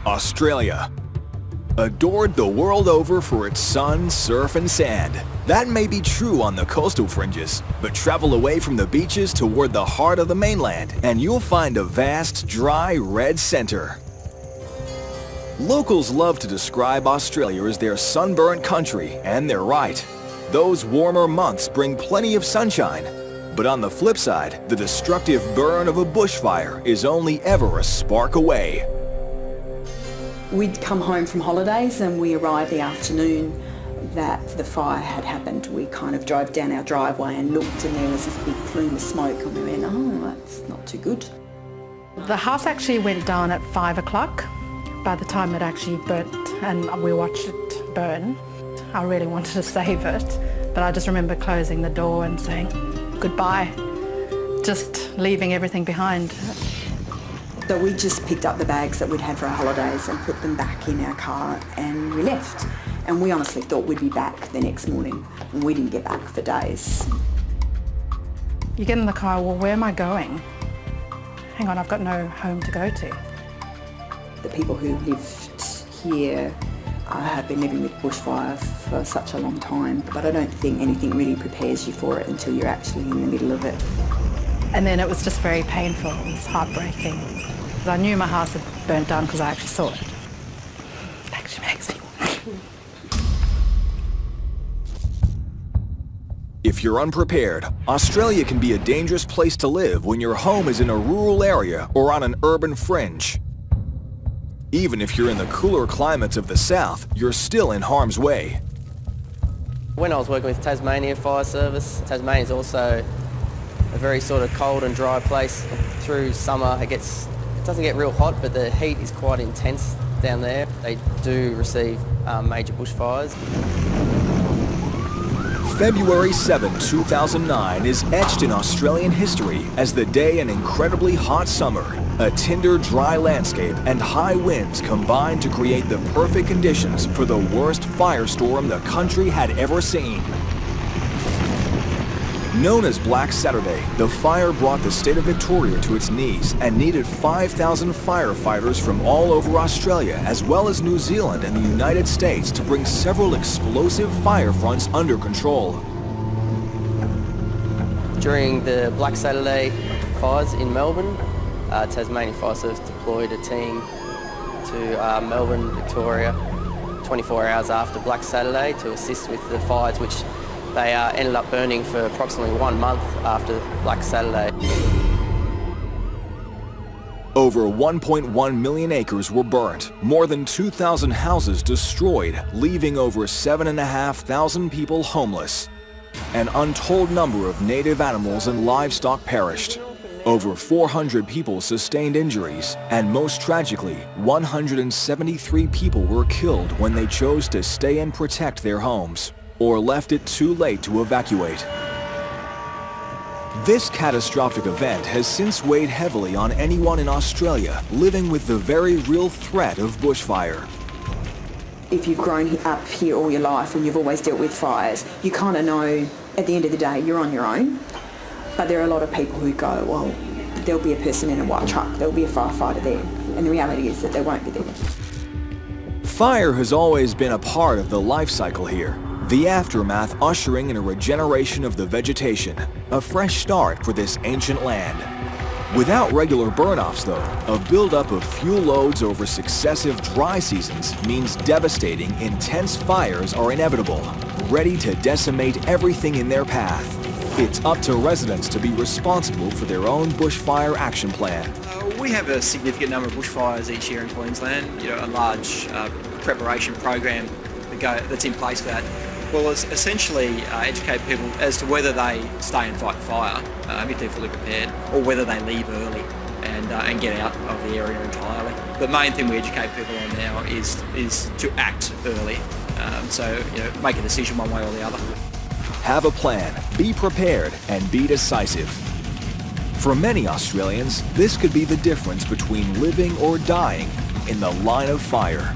Australia. Adored the world over for its sun, surf, and sand. That may be true on the coastal fringes, but travel away from the beaches toward the heart of the mainland, and you'll find a vast, dry, red center. Locals love to describe Australia as their sunburnt country, and they're right. Those warmer months bring plenty of sunshine. But on the flip side, the destructive burn of a bushfire is only ever a spark away. We'd come home from holidays and we arrived the afternoon that the fire had happened. We kind of drove down our driveway and looked, and there was this big plume of smoke, and we went, oh, that's not too good. The house actually went down at 5 o'clock. By the time it actually burnt and we watched it burn, I really wanted to save it, but I just remember closing the door and saying goodbye, just leaving everything behind. So we just picked up the bags that we'd had for our holidays and put them back in our car, and we left. And we honestly thought we'd be back the next morning, and we didn't get back for days. You get in the car, well, where am I going? Hang on, I've got no home to go to. The people who lived here have been living with bushfire for such a long time, but I don't think anything really prepares you for it until you're actually in the middle of it. And then it was just very painful, it was heartbreaking. I knew my house had burnt down because I actually saw it. It actually makes me... If you're unprepared, Australia can be a dangerous place to live when your home is in a rural area or on an urban fringe. Even if you're in the cooler climates of the south, you're still in harm's way. When I was working with Tasmania Fire Service, Tasmania is also a very sort of cold and dry place. Through summer it doesn't get real hot, but the heat is quite intense down there. They do receive major bushfires. February 7, 2009 is etched in Australian history as the day an incredibly hot summer, a tinder dry landscape and high winds combined to create the perfect conditions for the worst firestorm the country had ever seen. Known as Black Saturday, the fire brought the state of Victoria to its knees and needed 5,000 firefighters from all over Australia as well as New Zealand and the United States to bring several explosive fire fronts under control. During the Black Saturday fires in Melbourne, Tasmania Fire Service deployed a team to Melbourne, Victoria, 24 hours after Black Saturday to assist with the fires, which they ended up burning for approximately 1 month after Black Saturday. Over 1.1 million acres were burnt, more than 2,000 houses destroyed, leaving over 7,500 people homeless. An untold number of native animals and livestock perished. Over 400 people sustained injuries, and most tragically, 173 people were killed when they chose to stay and protect their homes, or left it too late to evacuate. This catastrophic event has since weighed heavily on anyone in Australia living with the very real threat of bushfire. If you've grown up here all your life and you've always dealt with fires, you kind of know at the end of the day you're on your own. But there are a lot of people who go, well, there'll be a person in a white truck, there'll be a firefighter there. And the reality is that they won't be there. Fire has always been a part of the life cycle here. The aftermath ushering in a regeneration of the vegetation, a fresh start for this ancient land. Without regular burn-offs though, a buildup of fuel loads over successive dry seasons means devastating, intense fires are inevitable, ready to decimate everything in their path. It's up to residents to be responsible for their own bushfire action plan. We have a significant number of bushfires each year in Queensland, a large preparation program that's in place for that. Well, it's essentially educate people as to whether they stay and fight the fire, if they're fully prepared, or whether they leave early and get out of the area entirely. The main thing we educate people on now is to act early, make a decision one way or the other. Have a plan, be prepared, and be decisive. For many Australians, this could be the difference between living or dying in the line of fire.